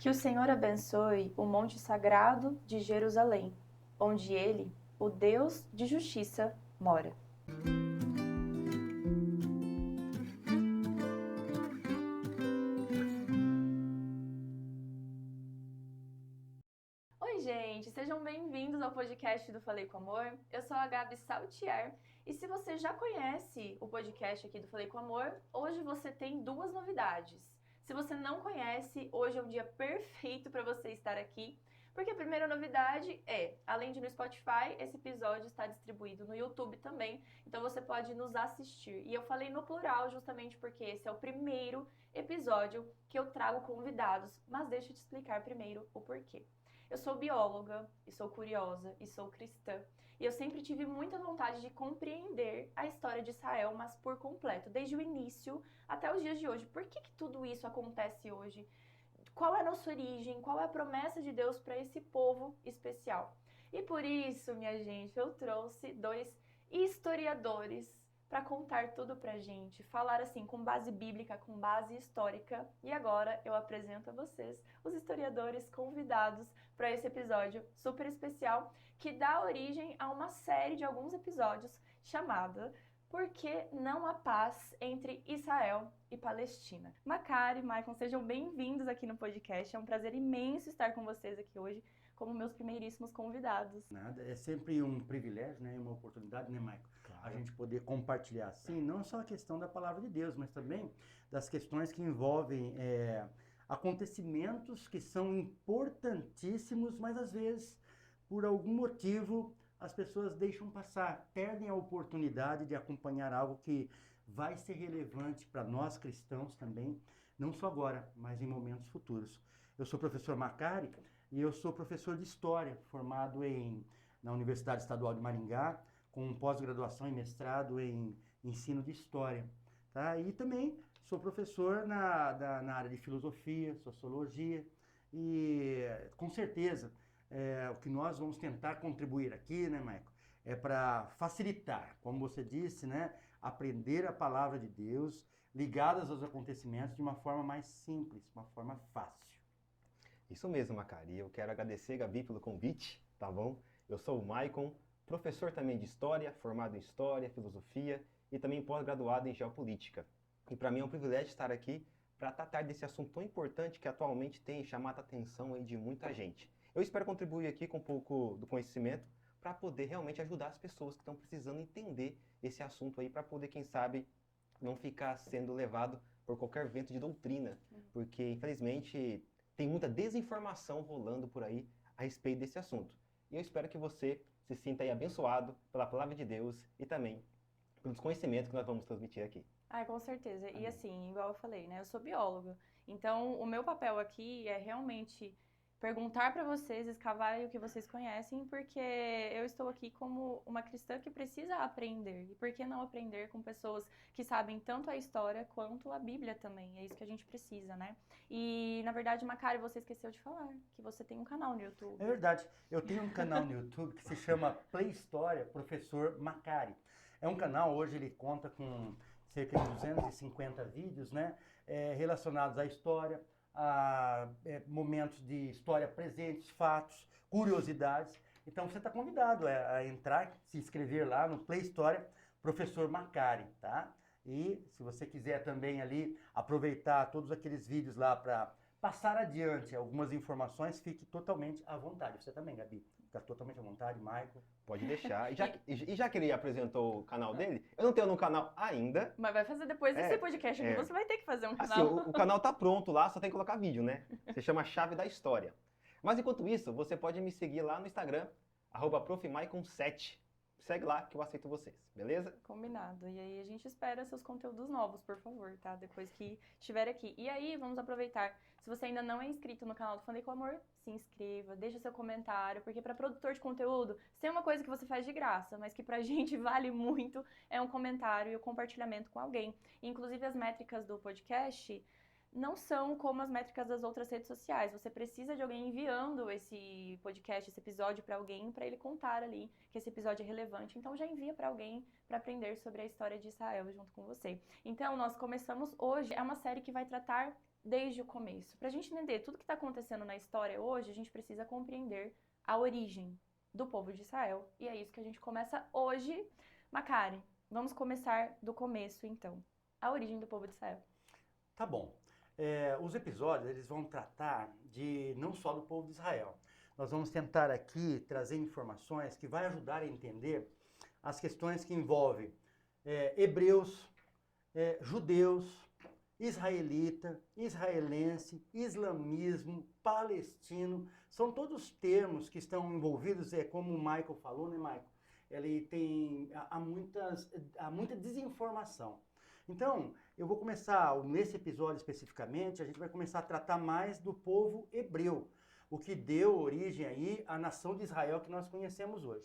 Que o Senhor abençoe o monte sagrado de Jerusalém, onde ele, o Deus de justiça, mora. Oi, gente, sejam bem-vindos ao podcast do Falei com Amor. Eu sou a Gabi Saltier e se você já conhece o podcast aqui do Falei com Amor, hoje você tem duas novidades. Se você não conhece, hoje é um dia perfeito para você estar aqui, porque a primeira novidade é, além de no Spotify, esse episódio está distribuído no YouTube também, então você pode nos assistir. E eu falei no plural justamente porque esse é o primeiro episódio que eu trago convidados, mas deixa eu te explicar primeiro o porquê. Eu sou bióloga, e sou curiosa, e sou cristã. E eu sempre tive muita vontade de compreender a história de Israel, mas por completo, desde o início até os dias de hoje. Por que tudo isso acontece hoje? Qual é a nossa origem? Qual é a promessa de Deus para esse povo especial? E por isso, minha gente, eu trouxe dois historiadores para contar tudo pra gente, falar assim com base bíblica, com base histórica. E agora eu apresento a vocês os historiadores convidados para esse episódio super especial que dá origem a uma série de alguns episódios chamada Por que não há paz entre Israel e Palestina? Macari, Maicon, sejam bem-vindos aqui no podcast. É um prazer imenso estar com vocês aqui hoje como meus primeiríssimos convidados. Nada, é sempre um privilégio, né, uma oportunidade, né, Maicon? Claro. A gente poder compartilhar, assim, não só a questão da palavra de Deus, mas também das questões que envolvem acontecimentos que são importantíssimos, mas às vezes, por algum motivo, as pessoas deixam passar, perdem a oportunidade de acompanhar algo que vai ser relevante para nós cristãos também, não só agora, mas em momentos futuros. Eu sou o professor Macari, e eu sou professor de História, formado na Universidade Estadual de Maringá, com pós-graduação e mestrado em Ensino de História. Tá? E também sou professor na área de Filosofia, Sociologia, e com certeza o que nós vamos tentar contribuir aqui, né, Maico, é para facilitar, como você disse, né, aprender a palavra de Deus ligadas aos acontecimentos de uma forma mais simples, uma forma fácil. Isso mesmo, Macari. Eu quero agradecer, Gabi, pelo convite, tá bom? Eu sou o Maicon, professor também de História, formado em História, Filosofia e também pós-graduado em Geopolítica. E para mim é um privilégio estar aqui para tratar desse assunto tão importante que atualmente tem chamado a atenção aí de muita gente. Eu espero contribuir aqui com um pouco do conhecimento para poder realmente ajudar as pessoas que estão precisando entender esse assunto aí, para poder, quem sabe, não ficar sendo levado por qualquer vento de doutrina, porque infelizmente tem muita desinformação rolando por aí a respeito desse assunto. E eu espero que você se sinta aí abençoado pela palavra de Deus e também pelos conhecimentos que nós vamos transmitir aqui. Com certeza. E assim, igual eu falei, né? Eu sou bióloga. Então, o meu papel aqui é realmente perguntar para vocês, escavar o que vocês conhecem, porque eu estou aqui como uma cristã que precisa aprender. E por que não aprender com pessoas que sabem tanto a história quanto a Bíblia também? É isso que a gente precisa, né? E, na verdade, Macari, você esqueceu de falar que você tem um canal no YouTube. É verdade. Eu tenho um canal no YouTube que se chama Play História Professor Macari. É um canal, hoje ele conta com cerca de 250 vídeos, né, relacionados à história, a momentos de história presentes, fatos, curiosidades. Então você está convidado a entrar, se inscrever lá no Play História Professor Macari, tá? E se você quiser também ali aproveitar todos aqueles vídeos lá para passar adiante algumas informações, fique totalmente à vontade. Você também, Gabi, fica totalmente à vontade, Maicon. Pode deixar. Já que ele apresentou o canal dele, eu não tenho no canal ainda. Mas vai fazer depois desse podcast aqui, você vai ter que fazer um canal. Assim, o canal tá pronto lá, só tem que colocar vídeo, né? Se chama Chave da História. Mas enquanto isso, você pode me seguir lá no Instagram, @profmaicon7. Segue lá que eu aceito vocês, beleza? Combinado. E aí a gente espera seus conteúdos novos, por favor, tá? Depois que estiver aqui. E aí, vamos aproveitar. Se você ainda não é inscrito no canal do Falei com Amor, se inscreva, deixa seu comentário, porque para produtor de conteúdo, se tem uma coisa que você faz de graça, mas que pra gente vale muito, é um comentário e o compartilhamento com alguém. Inclusive, as métricas do podcast não são como as métricas das outras redes sociais. Você precisa de alguém enviando esse podcast, esse episódio para alguém, para ele contar ali que esse episódio é relevante. Então já envia para alguém para aprender sobre a história de Israel junto com você. Então nós começamos hoje, é uma série que vai tratar desde o começo. Para a gente entender tudo que está acontecendo na história hoje, a gente precisa compreender a origem do povo de Israel. E é isso que a gente começa hoje. Macari, vamos começar do começo, então. A origem do povo de Israel. Tá bom. Os episódios, eles vão tratar de não só do povo de Israel. Nós vamos tentar aqui trazer informações que vai ajudar a entender as questões que envolvem hebreus, judeus, israelita, israelense, islamismo, palestino. São todos termos que estão envolvidos, como o Michael falou, né, Michael? Ele tem, há muita desinformação. Então, eu vou começar, nesse episódio especificamente, a gente vai começar a tratar mais do povo hebreu, o que deu origem aí à nação de Israel que nós conhecemos hoje.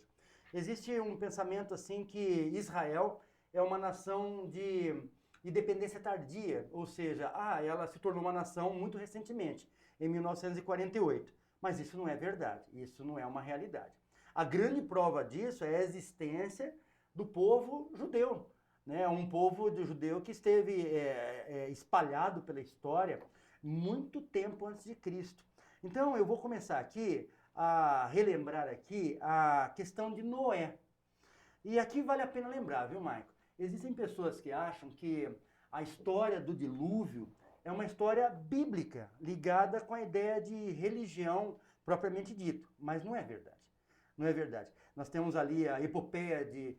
Existe um pensamento assim que Israel é uma nação de independência tardia, ou seja, ela se tornou uma nação muito recentemente, em 1948. Mas isso não é verdade, isso não é uma realidade. A grande prova disso é a existência do povo judeu, né? Um povo judeu que esteve espalhado pela história muito tempo antes de Cristo. Então eu vou começar aqui a relembrar aqui a questão de Noé. E aqui vale a pena lembrar, viu, Maico? Existem pessoas que acham que a história do dilúvio é uma história bíblica, ligada com a ideia de religião propriamente dito, mas não é verdade. Não é verdade. Nós temos ali a epopeia de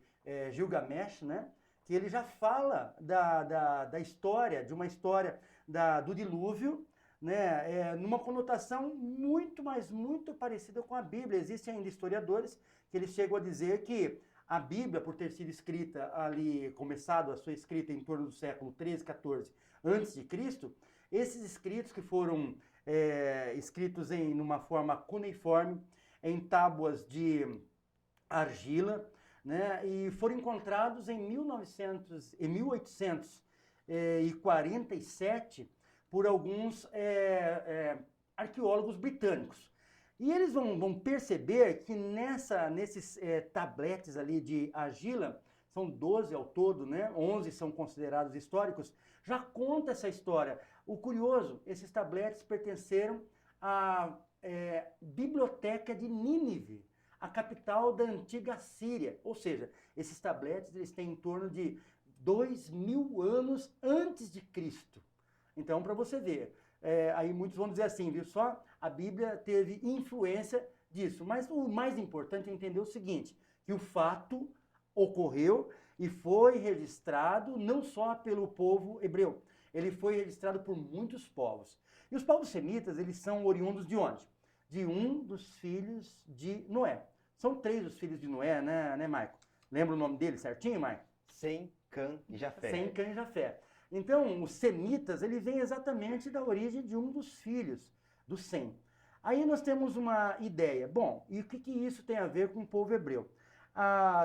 Gilgamesh, né? Que ele já fala da história, de uma história do dilúvio, né? Numa conotação muito, mas muito parecida com a Bíblia. Existem ainda historiadores que eles chegam a dizer que a Bíblia, por ter sido escrita ali, começado a sua escrita em torno do século 13, 14 antes de Cristo, esses escritos que foram escritos numa forma cuneiforme, em tábuas de argila, né, e foram encontrados em 1847 por alguns arqueólogos britânicos. E eles vão perceber que nesses tabletes ali de argila, são 12 ao todo, né, 11 são considerados históricos, já conta essa história. O curioso, esses tabletes pertenceram à Biblioteca de Nínive, a capital da antiga Síria. Ou seja, esses tabletes eles têm em torno de 2000 anos antes de Cristo. Então, para você ver, aí muitos vão dizer assim, viu só? A Bíblia teve influência disso. Mas o mais importante é entender o seguinte, que o fato ocorreu e foi registrado não só pelo povo hebreu, ele foi registrado por muitos povos. E os povos semitas, eles são oriundos de onde? De um dos filhos de Noé. São 3 os filhos de Noé, né, Maico? Lembra o nome dele certinho, Maico? Sem, Cã e Jafé. Sem, Cã e Jafé. Então, os semitas, ele vem exatamente da origem de um dos filhos do Sem. Aí nós temos uma ideia. Bom, e o que isso tem a ver com o povo hebreu?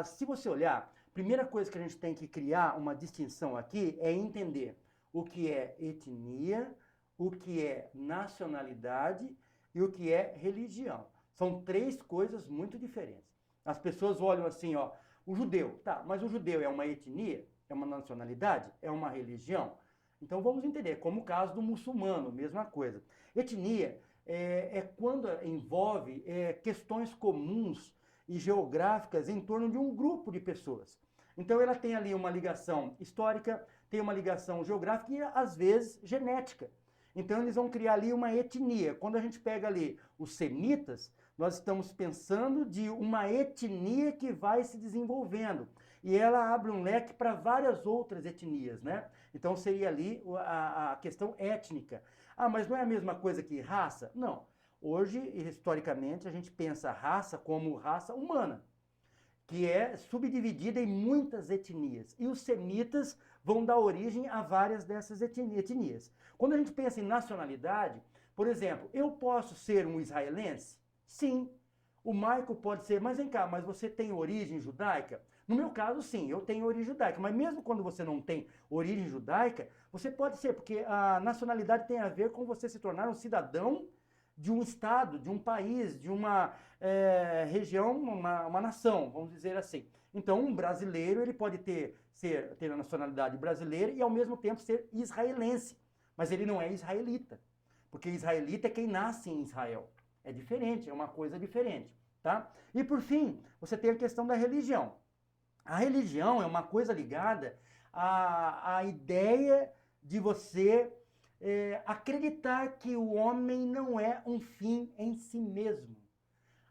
Se você olhar, a primeira coisa que a gente tem que criar uma distinção aqui é entender o que é etnia, o que é nacionalidade e o que é religião. São 3 coisas muito diferentes. As pessoas olham assim, ó, o judeu, tá, mas o judeu é uma etnia, é uma nacionalidade, é uma religião? Então vamos entender, como o caso do muçulmano, mesma coisa. Etnia é quando envolve questões comuns e geográficas em torno de um grupo de pessoas. Então ela tem ali uma ligação histórica, tem uma ligação geográfica e às vezes genética. Então eles vão criar ali uma etnia. Quando a gente pega ali os semitas, nós estamos pensando de uma etnia que vai se desenvolvendo. E ela abre um leque para várias outras etnias, né? Então seria ali a questão étnica. Mas não é a mesma coisa que raça? Não. Hoje, historicamente, a gente pensa a raça como raça humana, que é subdividida em muitas etnias. E os semitas vão dar origem a várias dessas etnias. Quando a gente pensa em nacionalidade, por exemplo, eu posso ser um israelense? Sim. O Michael pode ser, mas vem cá, mas você tem origem judaica? No meu caso, sim, eu tenho origem judaica. Mas mesmo quando você não tem origem judaica, você pode ser, porque a nacionalidade tem a ver com você se tornar um cidadão de um estado, de um país, de uma região, uma nação, vamos dizer assim. Então, um brasileiro ele pode ter a nacionalidade brasileira e, ao mesmo tempo, ser israelense. mas ele não é israelita, porque israelita é quem nasce em Israel. É diferente, é uma coisa diferente, tá? E por fim, você tem a questão da religião. A religião é uma coisa ligada à ideia de você acreditar que o homem não é um fim em si mesmo.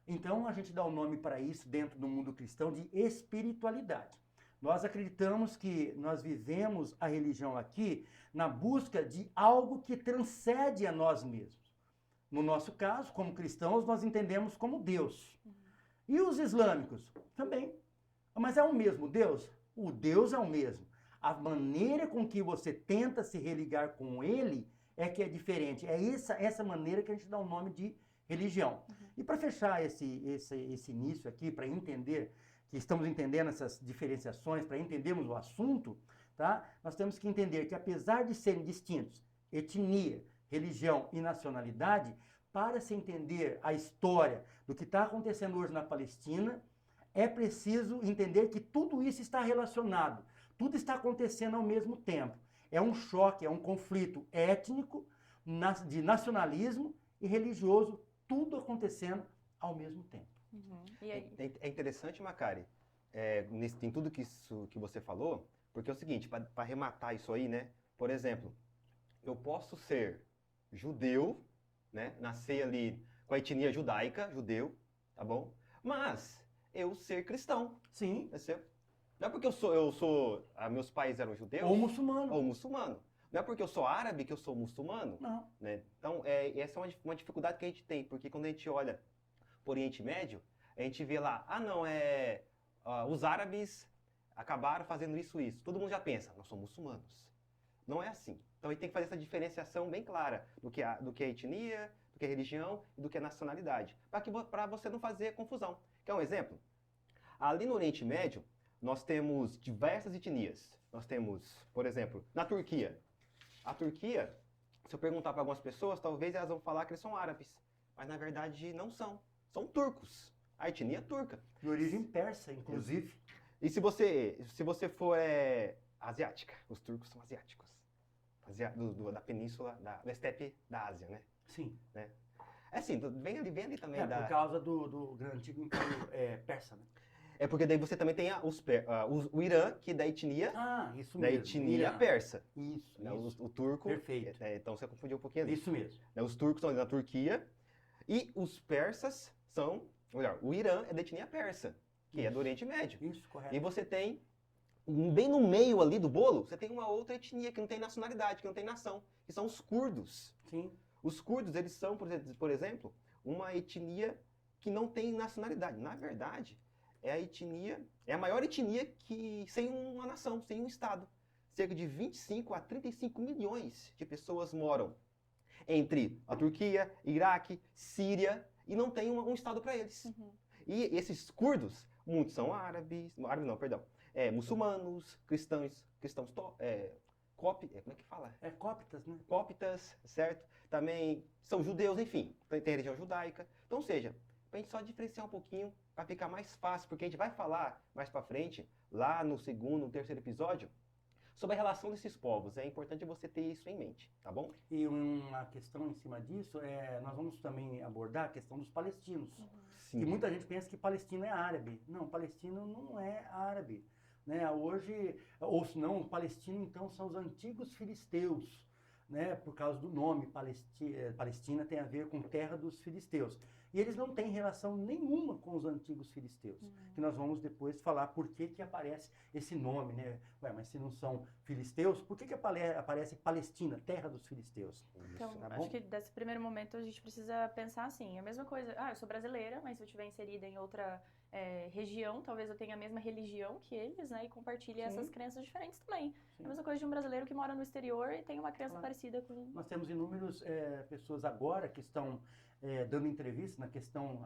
Então a gente dá o nome para isso dentro do mundo cristão de espiritualidade. Nós acreditamos que nós vivemos a religião aqui na busca de algo que transcende a nós mesmos. No nosso caso, como cristãos, nós entendemos como Deus. E os islâmicos? Também. Mas é o mesmo Deus? O Deus é o mesmo. A maneira com que você tenta se religar com ele é que é diferente. É essa maneira que a gente dá o nome de religião. E para fechar esse início aqui, para entender, que estamos entendendo essas diferenciações, para entendermos o assunto, tá? Nós temos que entender que apesar de serem distintos, etnia, religião e nacionalidade, para se entender a história do que está acontecendo hoje na Palestina, é preciso entender que tudo isso está relacionado, tudo está acontecendo ao mesmo tempo. É um choque, é um conflito étnico, de nacionalismo e religioso, tudo acontecendo ao mesmo tempo. E aí? É interessante, Macari, em tudo que você falou, porque é o seguinte, para arrematar isso aí, né? Por exemplo, eu posso ser judeu, né? Nascer ali com a etnia judaica, judeu, tá bom? Mas eu ser cristão. Sim. Não é porque meus pais eram judeus. Ou muçulmano. Ou muçulmano. Não é porque eu sou árabe que eu sou muçulmano. Não. Né? Então, essa é uma dificuldade que a gente tem, porque quando a gente olha para o Oriente Médio, a gente vê lá, os árabes acabaram fazendo isso. Todo mundo já pensa, nós somos muçulmanos. Não é assim. Então, a gente tem que fazer essa diferenciação bem clara do que é etnia, do que é religião e do que é nacionalidade, para você não fazer confusão. Quer um exemplo? Ali no Oriente Médio, nós temos diversas etnias. Nós temos, por exemplo, na Turquia. A Turquia, se eu perguntar para algumas pessoas, talvez elas vão falar que eles são árabes. Mas, na verdade, não são. São turcos. A etnia é turca. De origem persa, inclusive. E se você for asiática, os turcos são asiáticos. Da península, da estepe da Ásia, né? Sim. Né? É assim, vem ali também por causa do antigo império persa, né? É porque daí você também tem o Irã, que é da etnia, isso da mesmo. etnia Irã. persa. Isso, Né? isso. O turco. Perfeito. Então você confundiu um pouquinho ali. Isso mesmo. Né? Os turcos estão ali na Turquia e os persas o Irã é da etnia persa, que é do Oriente Médio. Isso, correto. E você tem, bem no meio ali do bolo, você tem uma outra etnia que não tem nacionalidade, que não tem nação, que são os curdos. Sim. Os curdos, eles são, por exemplo, uma etnia que não tem nacionalidade. Na verdade, é a maior etnia que sem uma nação, sem um estado. Cerca de 25 a 35 milhões de pessoas moram entre a Turquia, Iraque, Síria, e não tem um estado para eles. E esses curdos, muitos são muçulmanos, cristãos, como é que fala? Cóptas, né? Cóptas, certo? Também são judeus, enfim, tem religião judaica. Então, ou seja, pra gente só diferenciar um pouquinho, para ficar mais fácil, porque a gente vai falar mais para frente, lá no segundo, no terceiro episódio, sobre a relação desses povos. É importante você ter isso em mente, tá bom? E uma questão em cima disso, nós vamos também abordar a questão dos palestinos. Sim. Que muita gente pensa que Palestina é árabe. Não, palestino não é árabe. Né? Hoje, ou se não, palestino então são os antigos filisteus. Né? Por causa do nome, Palestina tem a ver com terra dos filisteus. E eles não têm relação nenhuma com os antigos filisteus. Que nós vamos depois falar por que aparece esse nome, né? Mas se não são filisteus, por que aparece Palestina, terra dos filisteus? Então, Tá acho bom? que desse primeiro momento a gente precisa pensar assim, a mesma coisa, eu sou brasileira, mas se eu estiver inserida em outra região, talvez eu tenha a mesma religião que eles, né? E compartilhe Sim. essas crenças diferentes também. Sim. É a mesma coisa de um brasileiro que mora no exterior e tem uma crença Claro. parecida com... Nós temos inúmeras pessoas agora que estão dando entrevista na questão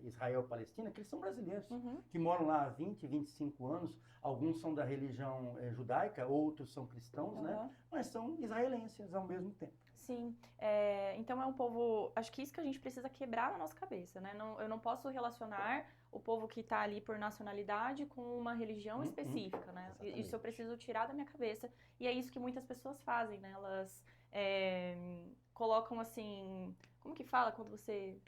Israel-Palestina, que eles são brasileiros, que moram lá há 20, 25 anos. Alguns são da religião judaica, outros são cristãos, né? Mas são israelenses ao mesmo tempo. Sim, então é um povo, acho que isso que a gente precisa quebrar na nossa cabeça, né? Eu não posso relacionar o povo que está ali por nacionalidade com uma religião específica, né? Exatamente. Isso eu preciso tirar da minha cabeça, e é isso que muitas pessoas fazem, né? Elas colocam assim, como que fala quando você...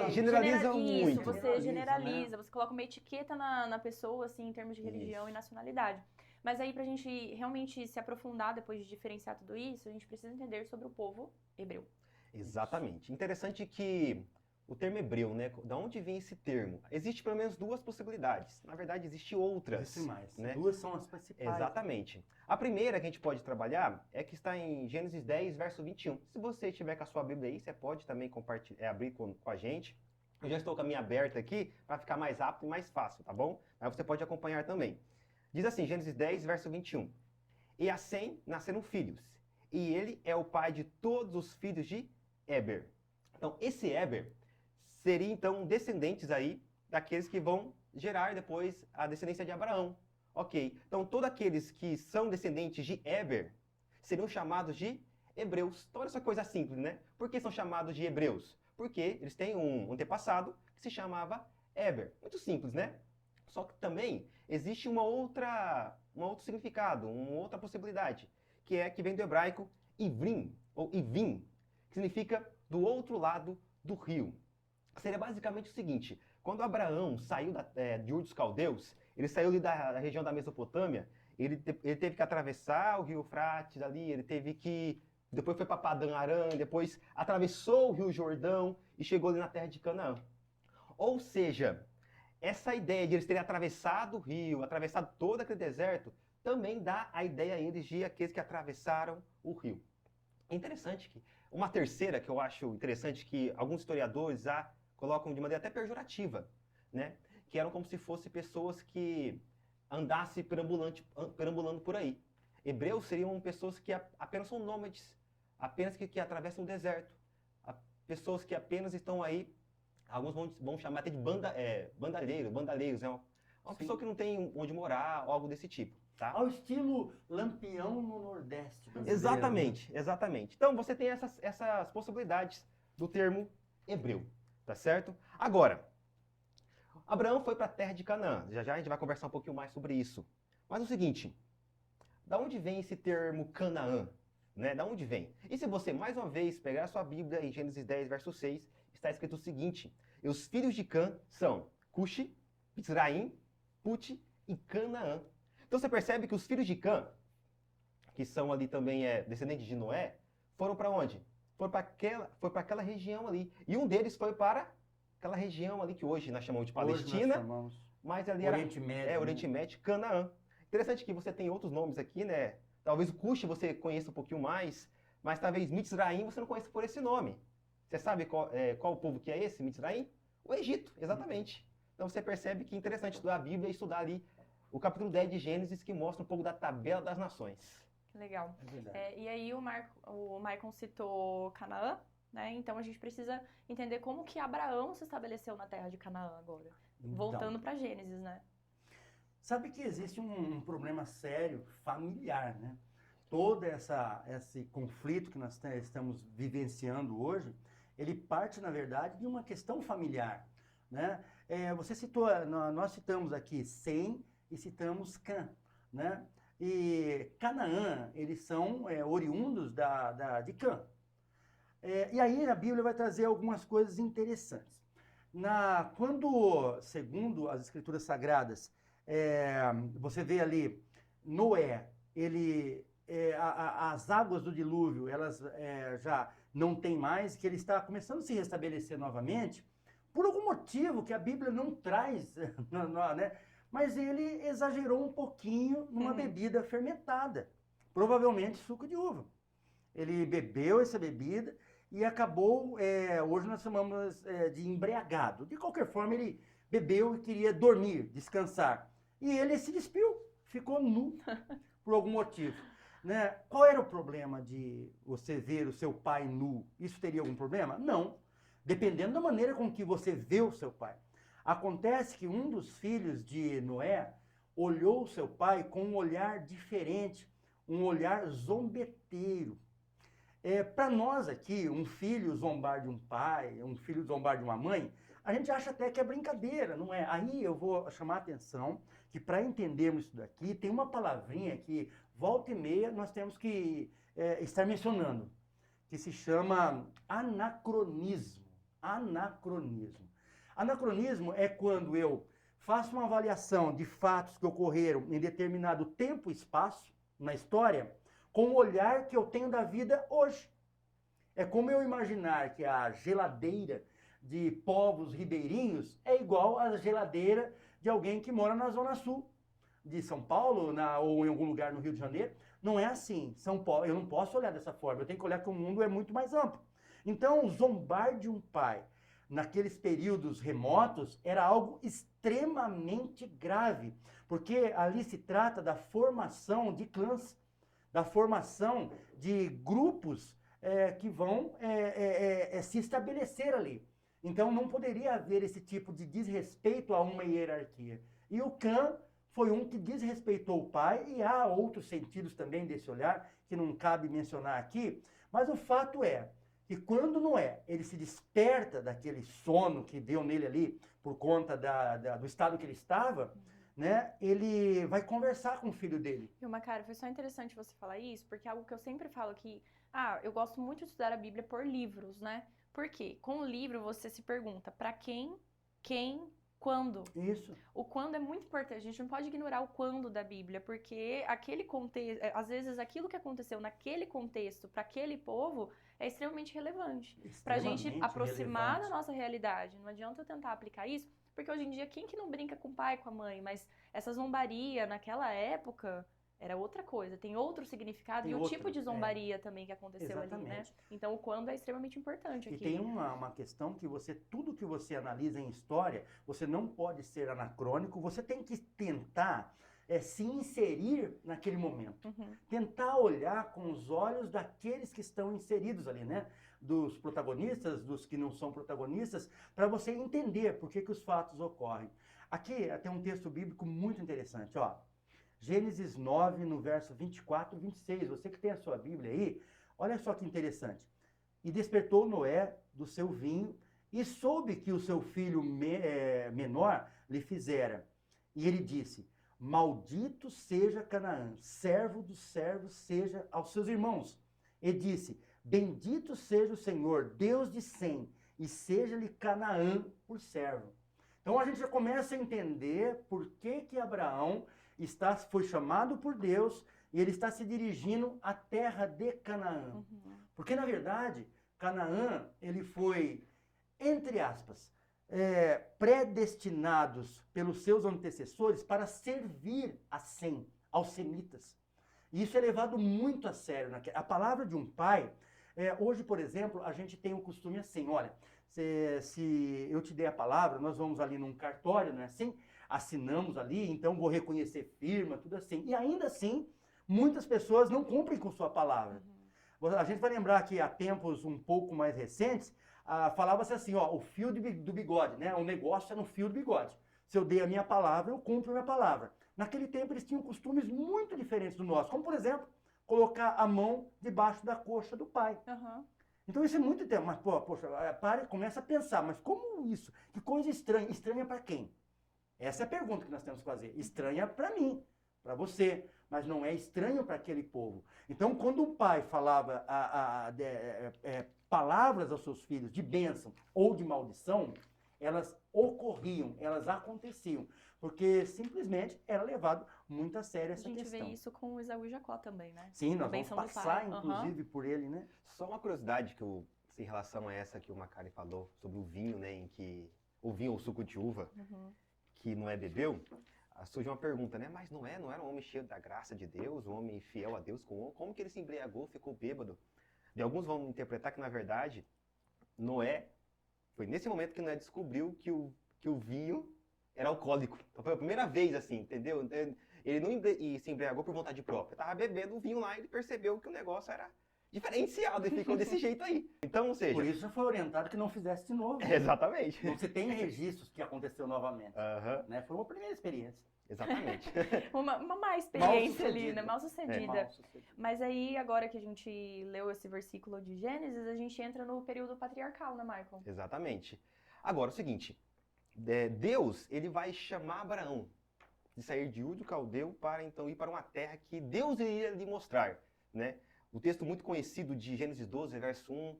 Generaliza Isso, muito. você Generaliza, generaliza, né? você coloca uma etiqueta na pessoa, assim, em termos de religião Isso. e nacionalidade. Mas aí, pra gente realmente se aprofundar depois de diferenciar tudo isso, a gente precisa entender sobre o povo hebreu. Exatamente. Interessante que o termo hebreu, né? Da onde vem esse termo? Existe pelo menos duas possibilidades. Na verdade, existem outras. Existem mais. Né? Duas são as principais. Exatamente. A primeira que a gente pode trabalhar é que está em Gênesis 10, verso 21. Se você estiver com a sua Bíblia aí, você pode também abrir com a gente. Eu já estou com a minha aberta aqui para ficar mais rápido e mais fácil, tá bom? Mas você pode acompanhar também. Diz assim, Gênesis 10, verso 21. E a Sem nasceram filhos, e ele é o pai de todos os filhos de Éber. Então, esse Éber seria, então, descendentes aí daqueles que vão gerar depois a descendência de Abraão. Ok, então todos aqueles que são descendentes de Éber seriam chamados de hebreus. Então, olha essa coisa simples, né? Por que são chamados de hebreus? Porque eles têm um antepassado que se chamava Éber. Muito simples, né? Só que também existe um outro significado, uma outra possibilidade, que vem do hebraico Ivrim, ou Ivim, que significa do outro lado do rio. Seria basicamente o seguinte: quando Abraão saiu de Ur dos Caldeus, ele saiu ali da região da Mesopotâmia, ele teve que atravessar o rio Eufrates ali, depois foi para Padã Arã, depois atravessou o rio Jordão e chegou ali na terra de Canaã. Ou seja, essa ideia de eles terem atravessado o rio, atravessado todo aquele deserto, também dá a ideia a eles de aqueles que atravessaram o rio. É interessante que uma terceira que eu acho interessante, que alguns historiadores colocam de maneira até pejorativa, né? Que eram como se fossem pessoas que andassem perambulando por aí. Hebreus seriam pessoas que apenas são nômades, apenas que atravessam o deserto, pessoas que apenas estão aí. Alguns vão chamar até de bandaleiros, né? Uma pessoa que não tem onde morar, ou algo desse tipo, tá? Ao estilo Lampião no Nordeste brasileiro. Exatamente, exatamente. Então, você tem essas possibilidades do termo hebreu, tá certo? Agora, Abraão foi para a terra de Canaã. Já já a gente vai conversar um pouquinho mais sobre isso. Mas o seguinte, da onde vem esse termo Canaã? Né? Da onde vem? E se você, mais uma vez, pegar a sua Bíblia em Gênesis 10, verso 6, está escrito o seguinte: e os filhos de Cã são Cuxi, Mizraim, Put e Canaã. Então você percebe que os filhos de Cã, que são ali também descendentes de Noé, foram para onde? Foi para aquela região ali. E um deles foi para aquela região ali que hoje nós chamamos de Palestina, mas ali Oriente Médio, Oriente Médio, Canaã. Interessante que você tem outros nomes aqui, né? Talvez o Cuxi você conheça um pouquinho mais, mas talvez Mizraim você não conheça por esse nome. Você sabe qual o povo que é esse, Mizraim? O Egito, exatamente. Então você percebe que é interessante estudar a Bíblia e estudar ali o capítulo 10 de Gênesis, que mostra um pouco da tabela das nações. Que legal. É verdade. E aí o Maicon citou Canaã, né? Então a gente precisa entender como que Abraão se estabeleceu na terra de Canaã agora. Então, Voltando para Gênesis, né? sabe que existe um problema sério familiar, né? Todo esse conflito que nós estamos vivenciando hoje, ele parte, na verdade, de uma questão familiar, né? Você citou, nós citamos aqui Sem e citamos Cã, né? E Canaã, eles são oriundos de Cã. E aí a Bíblia vai trazer algumas coisas interessantes. Quando, segundo as Escrituras Sagradas, você vê ali Noé, as águas do dilúvio, elas já não tem mais, que ele está começando a se restabelecer novamente, por algum motivo que a Bíblia não traz, né? Mas ele exagerou um pouquinho numa bebida fermentada, provavelmente suco de uva. Ele bebeu essa bebida e acabou, hoje nós chamamos de embriagado. De qualquer forma, ele bebeu e queria dormir, descansar. E ele se despiu, ficou nu por algum motivo. Né? Qual era o problema de você ver o seu pai nu? Isso teria algum problema? Não. Dependendo da maneira com que você vê o seu pai. Acontece que um dos filhos de Noé olhou o seu pai com um olhar diferente, um olhar zombeteiro. Para nós aqui, um filho zombar de um pai, um filho zombar de uma mãe, a gente acha até que é brincadeira, não é? Aí eu vou chamar a atenção que para entendermos isso daqui, tem uma palavrinha que volta e meia nós temos que estar mencionando, que se chama anacronismo. Anacronismo. Anacronismo é quando eu faço uma avaliação de fatos que ocorreram em determinado tempo e espaço na história, com o olhar que eu tenho da vida hoje. É como eu imaginar que a geladeira de povos ribeirinhos é igual à geladeira de alguém que mora na Zona Sul de São Paulo ou em algum lugar no Rio de Janeiro. Não é assim. São Paulo, eu não posso olhar dessa forma. Eu tenho que olhar que o mundo é muito mais amplo. Então, zombar de um pai naqueles períodos remotos era algo extremamente grave, porque ali se trata da formação de clãs, da formação de grupos que vão se estabelecer ali. Então não poderia haver esse tipo de desrespeito a uma hierarquia. E o Cã foi um que desrespeitou o pai, e há outros sentidos também desse olhar, que não cabe mencionar aqui, mas o fato é que quando Noé ele se desperta daquele sono que deu nele ali, por conta do estado que ele estava, né, ele vai conversar com o filho dele. E uma cara, foi só interessante você falar isso, porque é algo que eu sempre falo que, eu gosto muito de estudar a Bíblia por livros, né? Por quê? Com o livro você se pergunta para quem, quando. Isso. O quando é muito importante, a gente não pode ignorar o quando da Bíblia, porque aquele contexto, às vezes aquilo que aconteceu naquele contexto, para aquele povo, é extremamente relevante. Para a gente aproximar relevante da nossa realidade. Não adianta eu tentar aplicar isso, porque hoje em dia, quem que não brinca com o pai, com a mãe? Mas essa zombaria, naquela época, era outra coisa. Tem outro significado e o tipo de zombaria também que aconteceu ali, né? Então, o quando é extremamente importante aqui. E tem uma questão que tudo que você analisa em história, você não pode ser anacrônico, você tem que tentar se inserir naquele momento. Tentar olhar com os olhos daqueles que estão inseridos ali, né? Dos protagonistas, dos que não são protagonistas, para você entender por que os fatos ocorrem. Aqui tem um texto bíblico muito interessante, ó. Gênesis 9, no verso 24 e 26. Você que tem a sua Bíblia aí, olha só que interessante. E despertou Noé do seu vinho e soube que o seu filho menor lhe fizera. E ele disse: maldito seja Canaã, servo dos servos seja aos seus irmãos. E disse: bendito seja o Senhor, Deus de Sem, e seja-lhe Canaã por servo. Então a gente já começa a entender por que Abraão foi chamado por Deus e ele está se dirigindo à terra de Canaã. Porque, na verdade, Canaã, ele foi, entre aspas, predestinados pelos seus antecessores para servir a Sem, aos semitas. E isso é levado muito a sério. A palavra de um pai, hoje, por exemplo, a gente tem um costume assim, olha, se eu te dei a palavra, nós vamos ali num cartório, não é assim? Assinamos ali, então vou reconhecer firma, tudo assim. E ainda assim, muitas pessoas não cumprem com sua palavra. A gente vai lembrar que há tempos um pouco mais recentes, falava-se assim, ó, o fio do bigode, né? O negócio é no fio do bigode. Se eu dei a minha palavra, eu cumpro a minha palavra. Naquele tempo eles tinham costumes muito diferentes do nosso, como por exemplo, colocar a mão debaixo da coxa do pai. Então isso é muito tempo, mas começa a pensar, mas como isso? Que coisa estranha. Estranha para quem? Essa é a pergunta que nós temos que fazer. Estranha para mim, para você, mas não é estranho para aquele povo. Então, quando o pai falava palavras aos seus filhos de bênção ou de maldição, elas ocorriam, elas aconteciam, porque simplesmente era levado muito a sério essa questão. A gente vê isso com o Esaú e Jacó também, né? Sim, nós vamos passar, inclusive, por ele, né? Só uma curiosidade em relação a essa que o Macari falou, sobre o vinho, né, em que o vinho ou suco de uva, que Noé bebeu, surge uma pergunta, né? Mas Noé não era um homem cheio da graça de Deus, um homem fiel a Deus, como que ele se embriagou, ficou bêbado? E alguns vão interpretar que, na verdade, Noé, foi nesse momento que Noé descobriu que o vinho era alcoólico. Então foi a primeira vez, assim, entendeu? Ele não se embriagou por vontade própria. Estava bebendo o vinho lá e ele percebeu que o negócio era diferenciado e ficou desse jeito aí. Então, ou seja... Por isso já foi orientado que não fizesse de novo. Exatamente. Não se tem registros que aconteceu novamente. Né? Foi uma primeira experiência. Exatamente. uma má experiência ali, né? Mal sucedida. Mas aí, agora que a gente leu esse versículo de Gênesis, a gente entra no período patriarcal, né, Michael? Exatamente. Agora, o seguinte, Deus, ele vai chamar Abraão. de sair de Ur do Caldeu para então ir para uma terra que Deus iria lhe mostrar, né? O texto muito conhecido de Gênesis 12, verso 1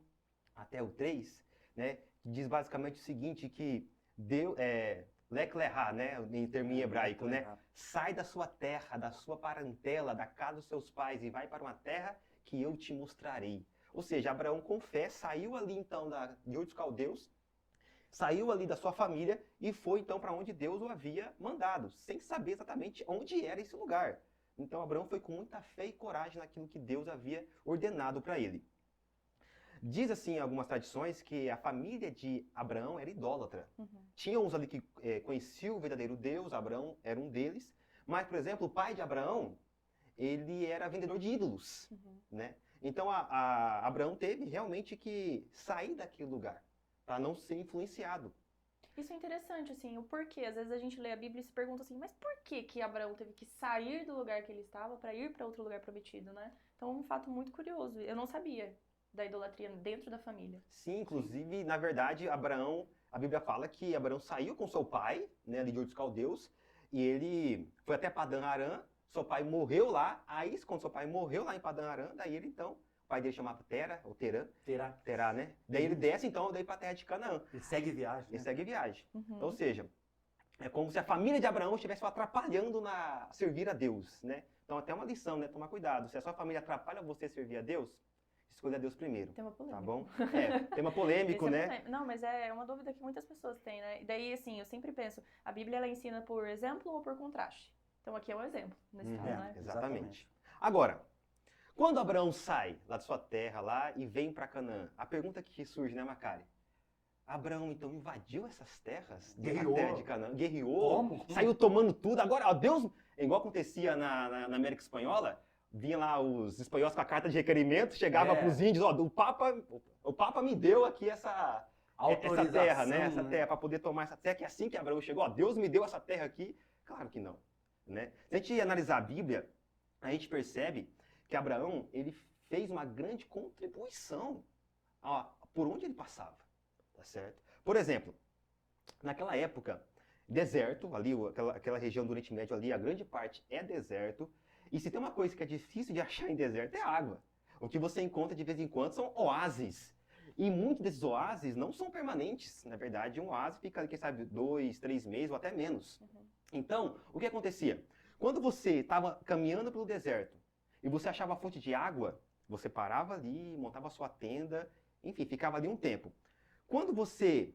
até o 3, né, que diz basicamente o seguinte, que Deus, Lech Lecha, né, em termo em hebraico, né, sai da sua terra, da sua parentela, da casa dos seus pais e vai para uma terra que eu te mostrarei. Ou seja, Abraão com fé saiu ali então de Ur dos Caldeus, saiu ali da sua família e foi então para onde Deus o havia mandado, sem saber exatamente onde era esse lugar. Então Abraão foi com muita fé e coragem naquilo que Deus havia ordenado para ele. Diz assim em algumas tradições que a família de Abraão era idólatra. Tinha uns ali que conheciam o verdadeiro Deus, Abraão era um deles, mas, por exemplo, o pai de Abraão, ele era vendedor de ídolos, né? Então Abraão teve realmente que sair daquele lugar, para não ser influenciado. Isso é interessante, assim, o porquê. Às vezes a gente lê a Bíblia e se pergunta assim, mas por que que Abraão teve que sair do lugar que ele estava para ir para outro lugar prometido, né? Então é um fato muito curioso. Eu não sabia da idolatria dentro da família. Sim, inclusive, na verdade, Abraão, a Bíblia fala que Abraão saiu com seu pai, né, ali de Ur dos Caldeus, e ele foi até Padã Arã, seu pai morreu lá, aí quando seu pai morreu lá em Padã Arã, daí ele então, o pai dele chamava Tera, ou Terá, né? Daí ele desce então daí para a terra de Canaã. Ele segue viagem. Ele segue viagem. Então, ou seja, é como se a família de Abraão estivesse atrapalhando na servir a Deus, né? Então até uma lição, né? Tomar cuidado. Se a sua família atrapalha você servir a Deus, escolha a Deus primeiro. Tema polêmico. Tá bom? Tema polêmico, né? Polêmico. Não, mas é uma dúvida que muitas pessoas têm, né? E daí, assim, eu sempre penso, a Bíblia ela ensina por exemplo ou por contraste? Então aqui é um exemplo, nesse caso, né? Exatamente. Agora, quando Abraão sai lá de sua terra lá e vem para Canaã, a pergunta que surge, né, Macari? Abraão, então, invadiu essas terras? Guerreou. A terra de Canaã? Guerreou? Como? Saiu tomando tudo? Agora, ó, Deus, igual acontecia na América Espanhola, vinha lá os espanhóis com a carta de requerimento, chegava para os índios, ó, o Papa me deu aqui essa terra, né? Essa terra, para poder tomar essa terra, que é assim que Abraão chegou, ó, Deus me deu essa terra aqui. Claro que não, né? Se a gente analisar a Bíblia, a gente percebe que Abraão, ele fez uma grande contribuição por onde ele passava, tá certo? Por exemplo, naquela época, deserto, ali, aquela região do Oriente Médio ali, a grande parte é deserto, e se tem uma coisa que é difícil de achar em deserto é água. O que você encontra de vez em quando são oásis. E muitos desses oásis não são permanentes. Na verdade, um oásis fica, quem sabe, 2, 3 meses ou até menos. Então, o que acontecia? Quando você estava caminhando pelo deserto e você achava a fonte de água, você parava ali, montava a sua tenda, enfim, ficava ali um tempo. Quando você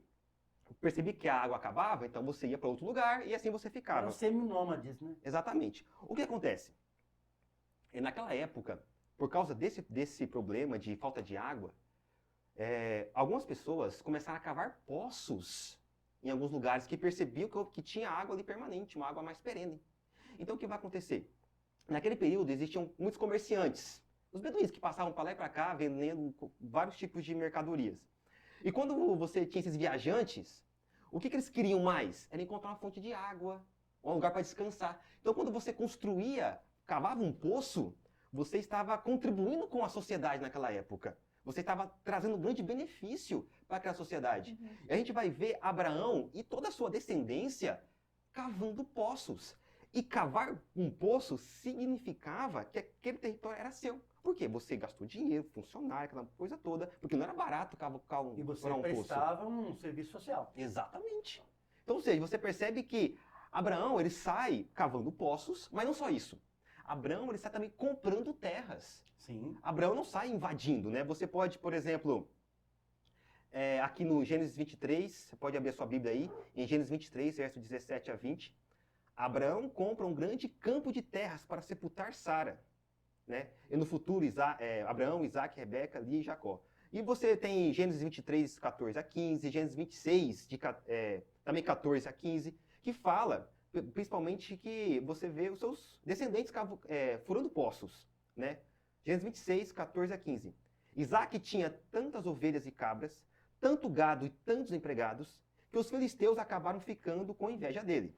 percebia que a água acabava, então você ia para outro lugar e assim você ficava. Eram seminômades, né? Exatamente. O que acontece? Naquela época, por causa desse problema de falta de água, algumas pessoas começaram a cavar poços em alguns lugares que percebiam que tinha água ali permanente, uma água mais perene. Então o que vai acontecer? Naquele período existiam muitos comerciantes, os beduínos que passavam para lá e para cá vendendo vários tipos de mercadorias. E quando você tinha esses viajantes, o que eles queriam mais? Era encontrar uma fonte de água, um lugar para descansar. Então quando você cavava um poço, você estava contribuindo com a sociedade naquela época. Você estava trazendo um grande benefício para aquela sociedade. E a gente vai ver Abraão e toda a sua descendência cavando poços. E cavar um poço significava que aquele território era seu. Por quê? Você gastou dinheiro, funcionário, aquela coisa toda, porque não era barato cavar um poço. E você prestava um serviço social. Exatamente. Então, ou seja, você percebe que Abraão, ele sai cavando poços, mas não só isso. Abraão, ele sai também comprando terras. Sim. Abraão não sai invadindo, né? Você pode, por exemplo, aqui no Gênesis 23, você pode abrir a sua Bíblia aí, em Gênesis 23, verso 17 a 20, Abraão compra um grande campo de terras para sepultar Sara, né? E no futuro, Abraão, Isaac, Rebeca, Lia e Jacó. E você tem Gênesis 23, 14 a 15, Gênesis 26, também 14 a 15, que fala, principalmente, que você vê os seus descendentes furando poços, né? Gênesis 26, 14 a 15. Isaac tinha tantas ovelhas e cabras, tanto gado e tantos empregados, que os filisteus acabaram ficando com inveja dele.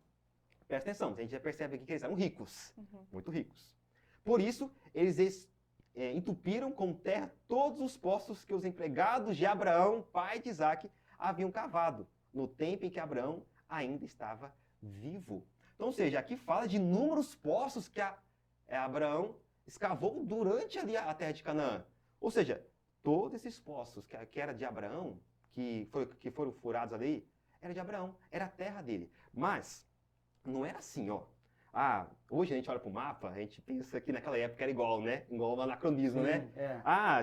Presta atenção, a gente já percebe aqui que eles eram ricos, muito ricos. Por isso, eles entupiram com terra todos os poços que os empregados de Abraão, pai de Isaac, haviam cavado, no tempo em que Abraão ainda estava vivo. Então, ou seja, aqui fala de inúmeros poços que Abraão escavou durante ali a terra de Canaã. Ou seja, todos esses poços que era de Abraão, que foram furados ali, era de Abraão, era a terra dele. Mas não era assim, ó. Hoje a gente olha para o mapa, a gente pensa que naquela época era igual, né? Igual o anacronismo, né?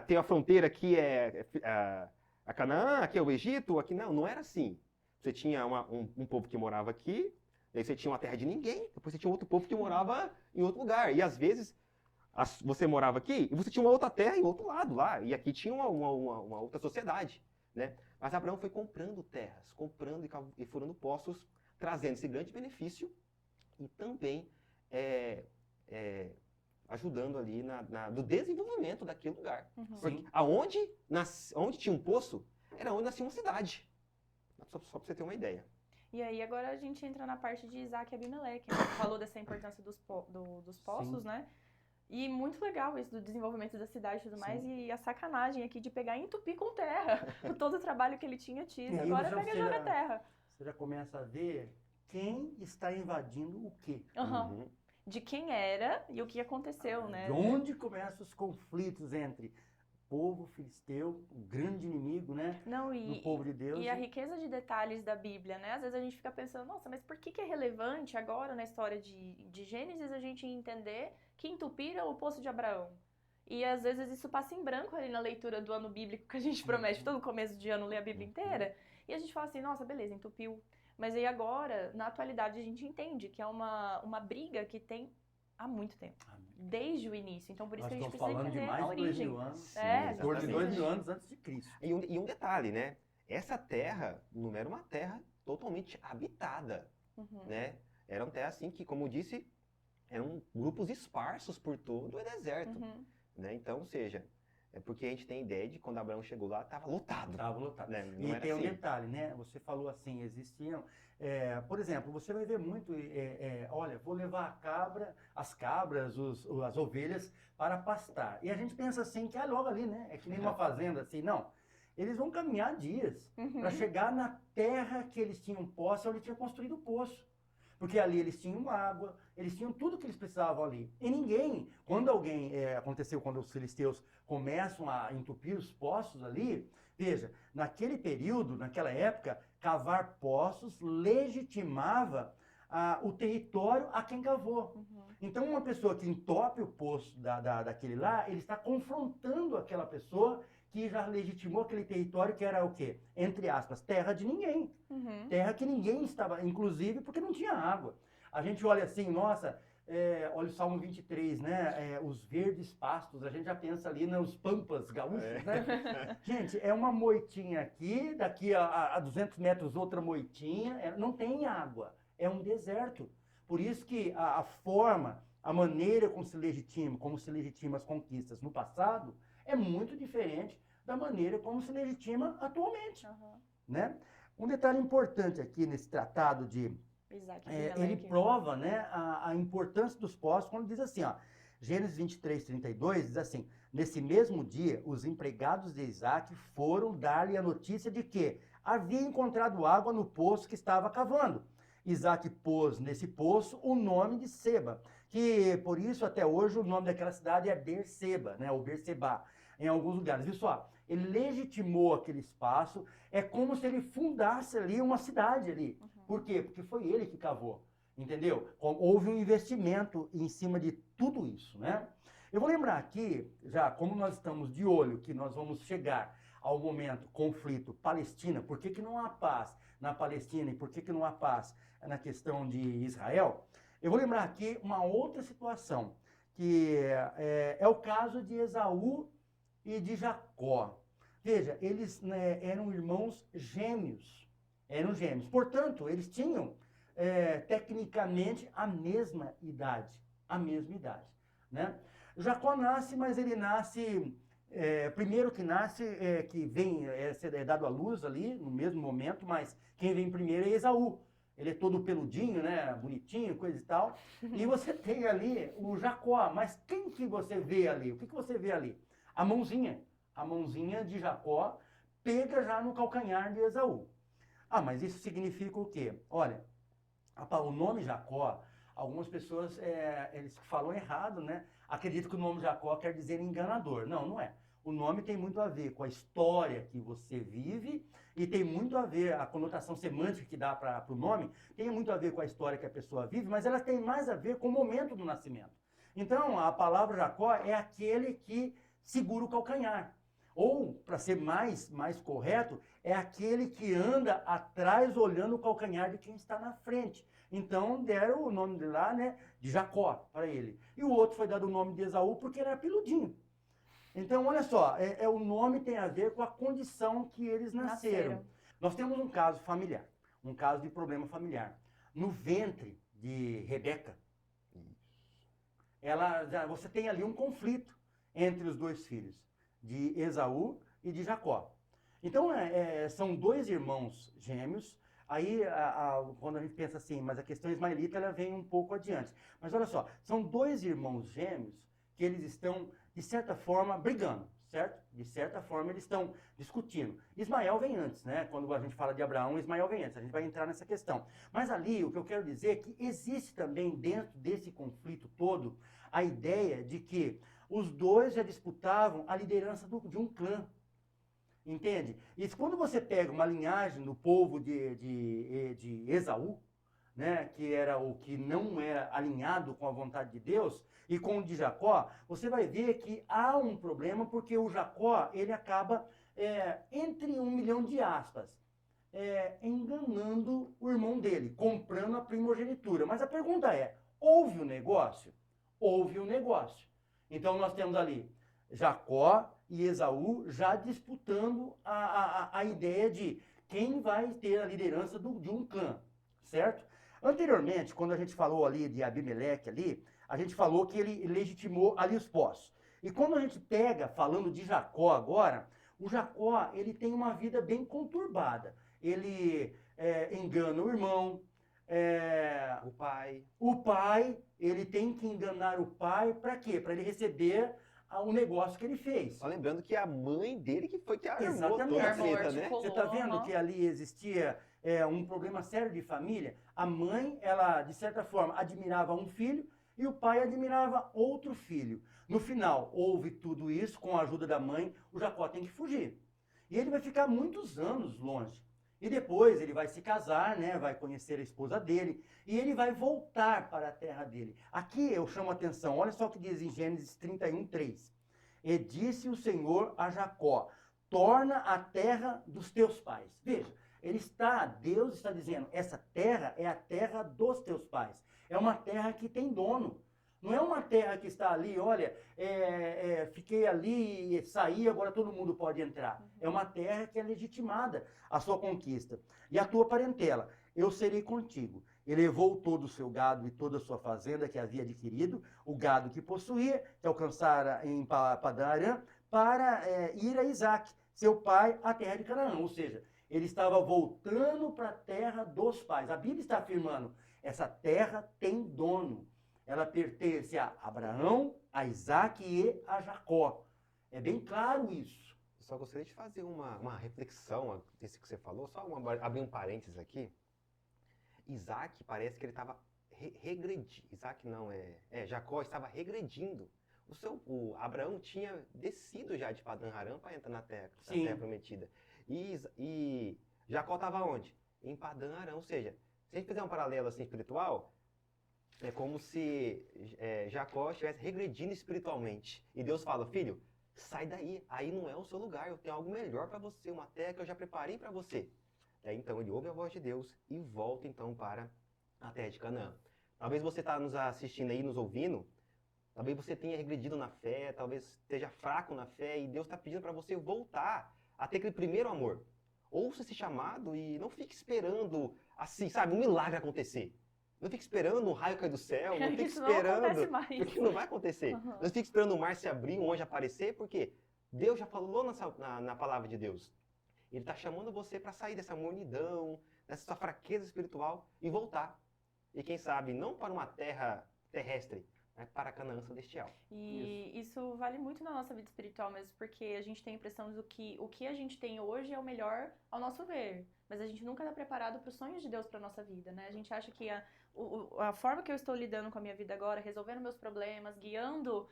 Tem a fronteira aqui a Canaã, aqui é o Egito, aqui não era assim. Você tinha um povo que morava aqui, daí você tinha uma terra de ninguém, depois você tinha outro povo que morava em outro lugar. E às vezes você morava aqui e você tinha uma outra terra em outro lado lá, e aqui tinha uma outra sociedade, né? Mas Abraão foi comprando terras, comprando e furando poços, trazendo esse grande benefício e também ajudando ali no desenvolvimento daquele lugar. Porque onde tinha um poço, era onde nascia uma cidade. Só para você ter uma ideia. E aí agora a gente entra na parte de Isaac e Abimeleque. A gente falou dessa importância dos poços, né? E muito legal isso do desenvolvimento da cidade e tudo mais. E a sacanagem aqui de pegar e entupir com terra. Todo o trabalho que ele tinha tido. Agora pega e joga terra. Você já começa a ver quem está invadindo o quê. De quem era e o que aconteceu, né? De onde começam os conflitos entre o povo filisteu, o grande inimigo, né? Do povo de Deus. E a riqueza de detalhes da Bíblia, né? Às vezes a gente fica pensando, nossa, mas por que é relevante agora na história de Gênesis a gente entender que entupiram o poço de Abraão? E às vezes isso passa em branco ali na leitura do ano bíblico que a gente promete todo começo de ano ler a Bíblia inteira. E a gente fala assim, nossa, beleza, entupiu. Mas aí agora, na atualidade, a gente entende que é uma briga que tem há muito tempo. Desde o início. Então, por isso que a gente precisa entender a origem. Nós estamos falando de mais de 2 mil anos antes de Cristo. E um detalhe, né? Essa terra não era uma terra totalmente habitada, né? Era uma terra, assim, que, como eu disse, eram grupos esparsos por todo o deserto, né? Então, ou seja, é porque a gente tem ideia de quando Abraão chegou lá, estava lotado. Estava lotado. Né? E tem um detalhe, né? Você falou assim, existiam... por exemplo, você vai ver muito... olha, vou levar as cabras, as ovelhas para pastar. E a gente pensa assim, que é logo ali, né? É que nem uma fazenda, assim. Não. Eles vão caminhar dias para chegar na terra que eles tinham posse, onde tinha construído o poço. Porque ali eles tinham água, eles tinham tudo que eles precisavam ali. E ninguém, aconteceu quando os filisteus começam a entupir os poços ali, veja, naquele período, naquela época, cavar poços legitimava o território a quem cavou. Então, uma pessoa que entope o poço daquele lá, ele está confrontando aquela pessoa que já legitimou aquele território que era o quê? Entre aspas, terra de ninguém. Terra que ninguém estava, inclusive, porque não tinha água. A gente olha assim, nossa, olha o Salmo 23, né? Os verdes pastos, a gente já pensa ali nos pampas gaúchos, né? Gente, é uma moitinha aqui, daqui a 200 metros outra moitinha, não tem água, é um deserto. Por isso que a maneira como se legitima as conquistas no passado, é muito diferente da maneira como se legitima atualmente, né? Um detalhe importante aqui nesse tratado de Isaac, ele prova, né, a importância dos poços quando diz assim, ó, Gênesis 23, 32 diz assim, nesse mesmo dia, os empregados de Isaac foram dar-lhe a notícia de que havia encontrado água no poço que estava cavando. Isaac pôs nesse poço o nome de Seba, que por isso até hoje o nome daquela cidade é Berseba, né, ou Berseba, em alguns lugares. Viu só? Ele legitimou aquele espaço, é como se ele fundasse ali uma cidade ali. Por quê? Porque foi ele que cavou, entendeu? Houve um investimento em cima de tudo isso, né? Eu vou lembrar aqui, já como nós estamos de olho, que nós vamos chegar ao momento conflito Palestina, por que não há paz na Palestina e por que não há paz na questão de Israel? Eu vou lembrar aqui uma outra situação, que é o caso de Esaú e de Jacó. Veja, eles, né, eram irmãos gêmeos. Portanto, eles tinham tecnicamente a mesma idade. Né? Jacó nasce, mas ele nasce... primeiro que nasce, que vem, é dado à luz ali, no mesmo momento, mas quem vem primeiro é Esaú. Ele é todo peludinho, né, bonitinho, coisa e tal. E você tem ali o Jacó, mas quem que você vê ali? O que você vê ali? A mãozinha de Jacó pega já no calcanhar de Esaú. Mas isso significa o quê? Olha, O nome Jacó, algumas pessoas eles falam errado, né? Acreditam que o nome Jacó quer dizer enganador. Não, não é. O nome tem muito a ver com a história que você vive e tem muito a ver, a conotação semântica que dá para o nome, tem muito a ver com a história que a pessoa vive, mas ela tem mais a ver com o momento do nascimento. Então, a palavra Jacó é aquele que segura o calcanhar. Ou, para ser mais correto, é aquele que anda atrás olhando o calcanhar de quem está na frente. Então deram o nome de lá, né, de Jacó para ele. E o outro foi dado o nome de Esaú porque ele era peludinho. Então, olha só, o nome tem a ver com a condição que eles nasceram. Nós temos um caso familiar, um caso de problema familiar. No ventre de Rebeca, você tem ali um conflito entre os dois filhos, de Esaú e de Jacó. Então, são dois irmãos gêmeos. Aí, quando a gente pensa assim, mas a questão ismaelita, ela vem um pouco adiante. Mas olha só, são dois irmãos gêmeos que eles estão, de certa forma, brigando, certo? De certa forma, eles estão discutindo. Ismael vem antes, né? Quando a gente fala de Abraão, Ismael vem antes. A gente vai entrar nessa questão. Mas ali, o que eu quero dizer é que existe também, dentro desse conflito todo, a ideia de que os dois já disputavam a liderança de um clã. Entende? E quando você pega uma linhagem do povo de Esaú, né, que era o que não era alinhado com a vontade de Deus, e com o de Jacó, você vai ver que há um problema, porque o Jacó, ele acaba, entre 1 milhão de aspas, enganando o irmão dele, comprando a primogenitura. Mas a pergunta é, houve o negócio? Houve o negócio. Então nós temos ali Jacó e Esaú já disputando a ideia de quem vai ter a liderança de um clã, certo? Anteriormente, quando a gente falou ali de Abimeleque ali, a gente falou que ele legitimou ali os poços. E quando a gente pega, falando de Jacó agora, o Jacó, ele tem uma vida bem conturbada. Ele engana o irmão, o pai, ele tem que enganar o pai, para quê? Para ele receber o negócio que ele fez. Só lembrando que é a mãe dele que foi que armou Exatamente. toda a treta, né? Você está vendo que ali existia um problema sério de família? A mãe, ela, de certa forma, admirava um filho e o pai admirava outro filho. No final, houve tudo isso, com a ajuda da mãe, o Jacó tem que fugir. E ele vai ficar muitos anos longe. E depois ele vai se casar, né? Vai conhecer a esposa dele e ele vai voltar para a terra dele. Aqui eu chamo a atenção, olha só o que diz em Gênesis 31:3. E disse o Senhor a Jacó, torna a terra dos teus pais. Veja, Deus está dizendo, essa terra é a terra dos teus pais. É uma terra que tem dono. Não é uma terra que está ali, olha, fiquei ali e saí, agora todo mundo pode entrar. É uma terra que é legitimada a sua conquista. E a tua parentela, eu serei contigo. Ele levou todo o seu gado e toda a sua fazenda que havia adquirido, o gado que possuía, que alcançara em Padã Arã, para ir a Isaac, seu pai, à terra de Canaã. Ou seja, ele estava voltando para a terra dos pais. A Bíblia está afirmando, essa terra tem dono. Ela pertence a Abraão, a Isaac e a Jacó. É bem claro isso. Eu só gostaria de fazer uma reflexão desse que você falou, abrir um parênteses aqui. Isaac parece que ele estava regredindo. Isaac não, Jacó estava regredindo. O Abraão tinha descido já de Padã Arã para entrar na terra prometida. E Jacó estava onde? Em Padã Arã. Ou seja, se a gente fizer um paralelo assim espiritual, é como se Jacó estivesse regredindo espiritualmente. E Deus fala, filho, sai daí, aí não é o seu lugar, eu tenho algo melhor para você, uma terra que eu já preparei para você. Então ele ouve a voz de Deus e volta então para a terra de Canaã. Talvez você está nos assistindo aí, nos ouvindo, talvez você tenha regredido na fé, talvez esteja fraco na fé e Deus está pedindo para você voltar a ter aquele primeiro amor. Ouça esse chamado e não fique esperando, assim, sabe, um milagre acontecer. Não fique esperando um raio cair do céu, não fique esperando, porque não vai acontecer. Não fique esperando o mar se abrir, um anjo aparecer, porque Deus já falou na palavra de Deus. Ele está chamando você para sair dessa mornidão, dessa sua fraqueza espiritual e voltar. E quem sabe, não para uma terra terrestre, para a Canaã celestial. E isso vale muito na nossa vida espiritual mesmo, porque a gente tem a impressão de que o que a gente tem hoje é o melhor ao nosso ver. Mas a gente nunca está preparado para os sonhos de Deus para nossa vida, né? A gente acha que a forma que eu estou lidando com a minha vida agora, resolvendo meus problemas, guiando,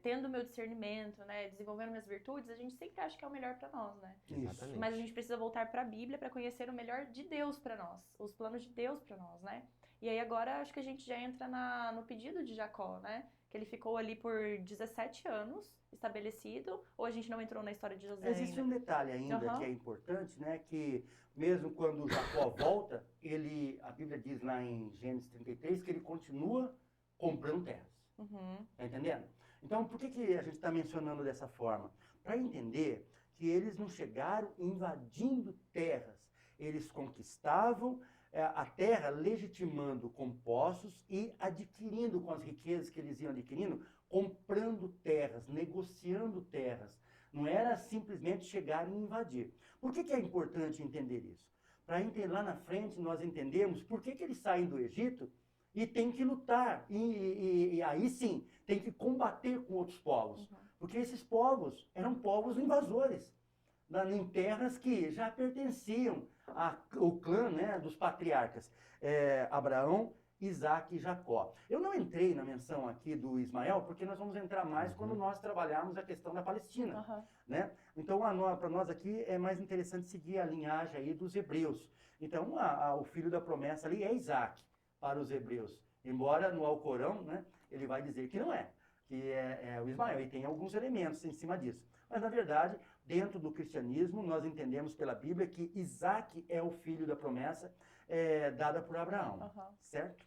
tendo meu discernimento, né? Desenvolvendo minhas virtudes, a gente sempre acha que é o melhor para nós, né? Exatamente. Mas a gente precisa voltar para a Bíblia para conhecer o melhor de Deus para nós, os planos de Deus para nós, né? E aí agora acho que a gente já entra no pedido de Jacó, né? Que ele ficou ali por 17 anos estabelecido, ou a gente não entrou na história de José Existe ainda? um detalhe ainda Aham. que é importante, né? Que mesmo quando Jacó volta, a Bíblia diz lá em Gênesis 33 que ele continua comprando terras. Uhum. Tá entendendo? Então, por que a gente está mencionando dessa forma? Para entender que eles não chegaram invadindo terras. Eles conquistavam a terra, legitimando com poços e adquirindo com as riquezas que eles iam adquirindo, comprando terras, negociando terras. Não era simplesmente chegar e invadir. Por que é importante entender isso? Para lá na frente nós entendemos por que eles saem do Egito e tem que lutar. E aí sim, tem que combater com outros povos. Uhum. Porque esses povos eram povos invasores. Em terras que já pertenciam ao clã, né, dos patriarcas. Abraão, Isaac e Jacó. Eu não entrei na menção aqui do Ismael, porque nós vamos entrar mais quando nós trabalharmos a questão da Palestina. Uhum. Né? Então, para nós aqui é mais interessante seguir a linhagem aí dos hebreus. Então, o filho da promessa ali é Isaac para os hebreus. Embora no Alcorão, né, ele vai dizer que não é, que é o Ismael, e tem alguns elementos em cima disso. Mas, na verdade, dentro do cristianismo, nós entendemos pela Bíblia que Isaac é o filho da promessa dada por Abraão, certo?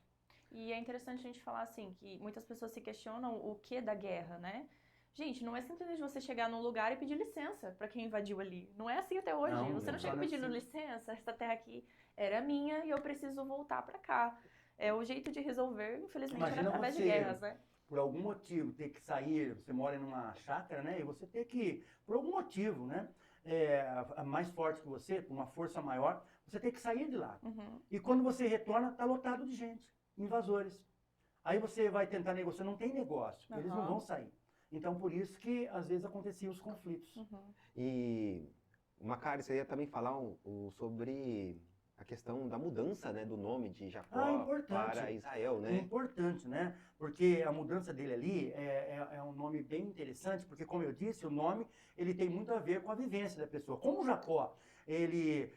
E é interessante a gente falar assim, que muitas pessoas se questionam o que da guerra, né? Gente, não é simplesmente você chegar num lugar e pedir licença para quem invadiu ali. Não é assim até hoje. Você não chega pedindo licença, essa terra aqui era minha e eu preciso voltar para cá. O jeito de resolver, infelizmente, era através de guerras, né? Por algum motivo, ter que sair, você mora numa chácara, né? E você ter que, por algum motivo, né? Mais forte que você, com uma força maior, você tem que sair de lá. Uhum. E quando você retorna, tá lotado de gente, invasores. Aí você vai tentar negociar, não tem negócio, eles não vão sair. Então, por isso que, às vezes, aconteciam os conflitos. Uhum. E, Macari, você ia também falar sobre a questão da mudança, né, do nome de Jacó para Israel, né? É importante, né? Porque a mudança dele ali é um nome bem interessante, porque, como eu disse, o nome ele tem muito a ver com a vivência da pessoa. Como Jacó, ele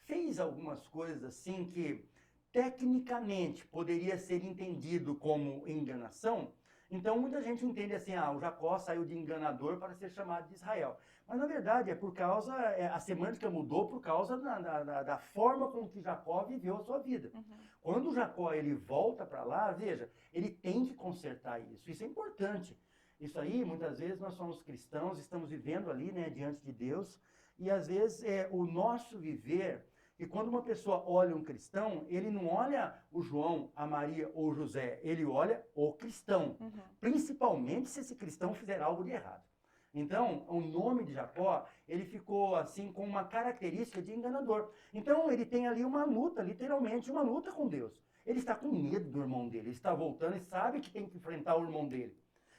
fez algumas coisas assim que, tecnicamente, poderia ser entendido como enganação. Então, muita gente entende assim, o Jacó saiu de enganador para ser chamado de Israel. Mas, na verdade, é por causa, a semântica mudou por causa da forma com que Jacó viveu a sua vida. Uhum. Quando o Jacó ele volta para lá, veja, ele tem que consertar isso. Isso é importante. Isso aí, muitas vezes, nós somos cristãos, estamos vivendo ali, né, diante de Deus, e às vezes o nosso viver. E quando uma pessoa olha um cristão, ele não olha o João, a Maria ou o José, ele olha o cristão. Uhum. Principalmente se esse cristão fizer algo de errado. Então, o nome de Jacó, ele ficou assim com uma característica de enganador. Então, ele tem ali uma luta, literalmente uma luta com Deus. Ele está com medo do irmão dele, ele está voltando e sabe que tem que enfrentar o irmão dele.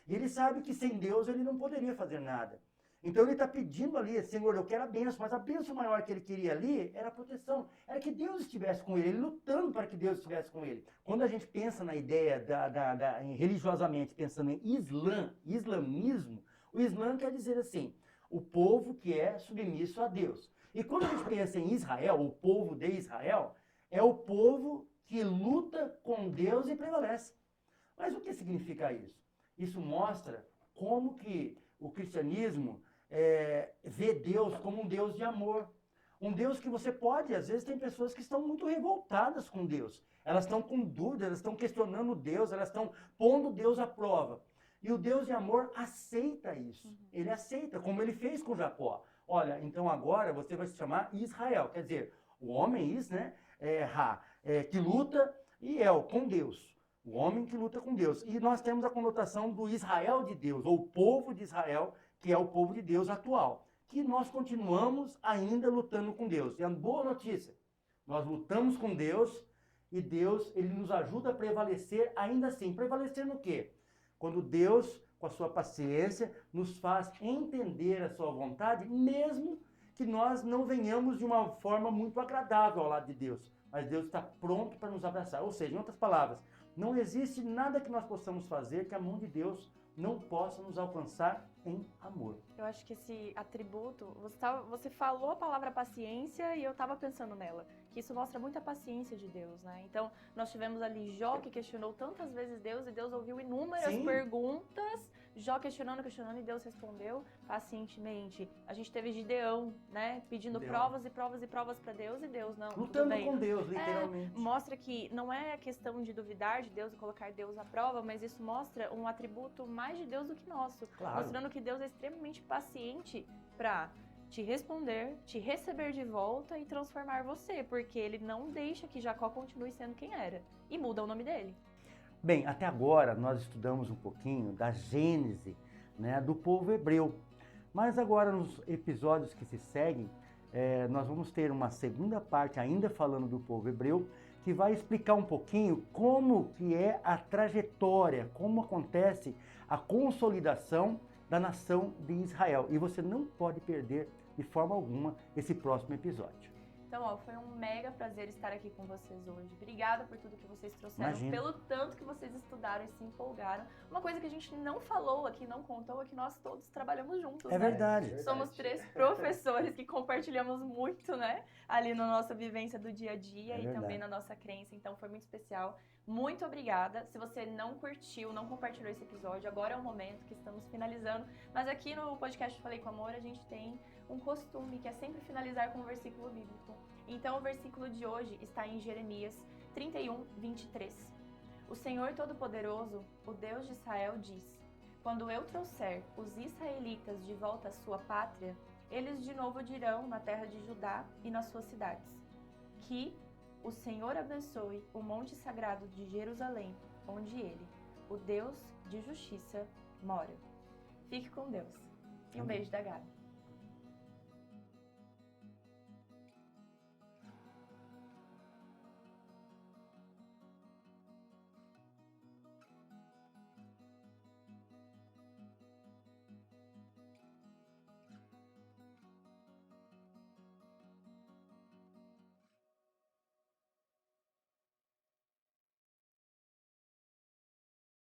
E ele sabe que sem Deus ele não poderia fazer nada. Então ele está pedindo ali, Senhor, eu quero a bênção, mas a bênção maior que ele queria ali era a proteção, era que Deus estivesse com ele lutando para que Deus estivesse com ele. Quando a gente pensa na ideia religiosamente, pensando em islamismo, o Islã quer dizer assim, o povo que é submisso a Deus. E quando a gente pensa em Israel, o povo de Israel, é o povo que luta com Deus e prevalece. Mas o que significa isso? Isso mostra como que o cristianismo vê Deus como um Deus de amor. Um Deus que você pode, às vezes tem pessoas que estão muito revoltadas com Deus. Elas estão com dúvidas, elas estão questionando Deus, elas estão pondo Deus à prova. E o Deus de amor aceita isso. Uhum. Ele aceita, como ele fez com Jacó. Olha, então agora você vai se chamar Israel. Quer dizer, o homem né? Que luta e com Deus. O homem que luta com Deus. E nós temos a conotação do Israel de Deus, ou o povo de Israel, que é o povo de Deus atual. Que nós continuamos ainda lutando com Deus. E a boa notícia, nós lutamos com Deus e Deus, ele nos ajuda a prevalecer ainda assim. Prevalecer no quê? Quando Deus, com a sua paciência, nos faz entender a sua vontade, mesmo que nós não venhamos de uma forma muito agradável ao lado de Deus. Mas Deus está pronto para nos abraçar. Ou seja, em outras palavras, não existe nada que nós possamos fazer que a mão de Deus não possa nos alcançar em amor. Eu acho que esse atributo, você falou a palavra paciência e eu estava pensando nela, que isso mostra muita paciência de Deus, né? Então, nós tivemos ali Jó que questionou tantas vezes Deus e Deus ouviu inúmeras Sim. perguntas, Jó questionando e Deus respondeu pacientemente. A gente teve Gideão, né, pedindo Gideão. provas e provas e provas para Deus e Deus não, tudo Lutando bem. com Deus, literalmente. Mostra que não é questão de duvidar de Deus e colocar Deus à prova, mas isso mostra um atributo mais de Deus do que nosso. Claro. Mostrando que Deus é extremamente paciente para te responder, te receber de volta e transformar você, porque ele não deixa que Jacó continue sendo quem era e muda o nome dele. Bem, até agora nós estudamos um pouquinho da gênese, né, do povo hebreu. Mas agora nos episódios que se seguem, nós vamos ter uma segunda parte ainda falando do povo hebreu, que vai explicar um pouquinho como que é a trajetória, como acontece a consolidação da nação de Israel. E você não pode perder de forma alguma esse próximo episódio. Então, foi um mega prazer estar aqui com vocês hoje. Obrigada por tudo que vocês trouxeram, Imagina. pelo tanto que vocês estudaram e se empolgaram. Uma coisa que a gente não falou aqui, não contou, é que nós todos trabalhamos juntos, É né? verdade. Somos 3 professores que compartilhamos muito, né? Ali na nossa vivência do dia a dia e verdade. também na nossa crença. Então, foi muito especial. Muito obrigada. Se você não curtiu, não compartilhou esse episódio, agora é o momento que estamos finalizando. Mas aqui no podcast Falei com Amor, a gente tem um costume que é sempre finalizar com um versículo bíblico. Então, o versículo de hoje está em Jeremias 31, 23. O Senhor Todo-Poderoso, o Deus de Israel, diz: quando eu trouxer os israelitas de volta à sua pátria, eles de novo dirão na terra de Judá e nas suas cidades, que o Senhor abençoe o monte sagrado de Jerusalém, onde ele, o Deus de justiça, mora. Fique com Deus. E um Amém. beijo da Gabi.